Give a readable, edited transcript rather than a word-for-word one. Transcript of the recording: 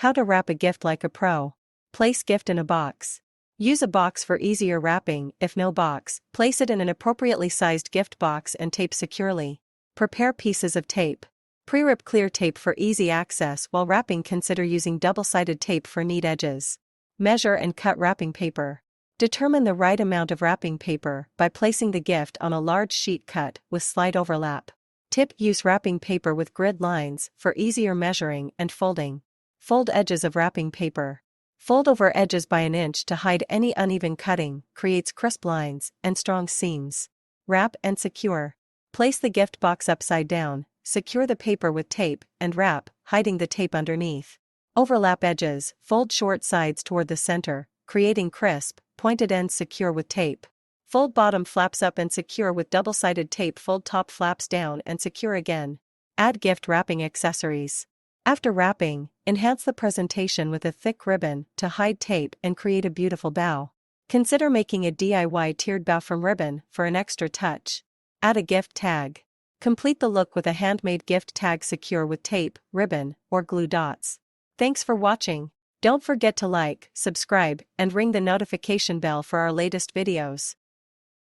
How to wrap a gift like a pro. Place gift in a box. Use a box for easier wrapping. If no box, place it in an appropriately sized gift box and tape securely. Prepare pieces of tape. Pre-rip clear tape for easy access. While wrapping, consider using double-sided tape for neat edges. Measure and cut wrapping paper. Determine the right amount of wrapping paper by placing the gift on a large sheet cut with slight overlap. Tip: use wrapping paper with grid lines for easier measuring and folding. Fold edges of wrapping paper. Fold over edges by an inch to hide any uneven cutting, creates crisp lines and strong seams. Wrap and secure. Place the gift box upside down, secure the paper with tape, and wrap, hiding the tape underneath. Overlap edges, fold short sides toward the center, creating crisp, pointed ends. Secure with tape. Fold bottom flaps up and secure with double-sided tape. Fold top flaps down and secure again. Add gift wrapping accessories. After wrapping, enhance the presentation with a thick ribbon to hide tape and create a beautiful bow. Consider making a DIY tiered bow from ribbon for an extra touch. Add a gift tag. Complete the look with a handmade gift tag. Secure with tape, ribbon, or glue dots. Thanks for watching. Don't forget to like, subscribe, and ring the notification bell for our latest videos.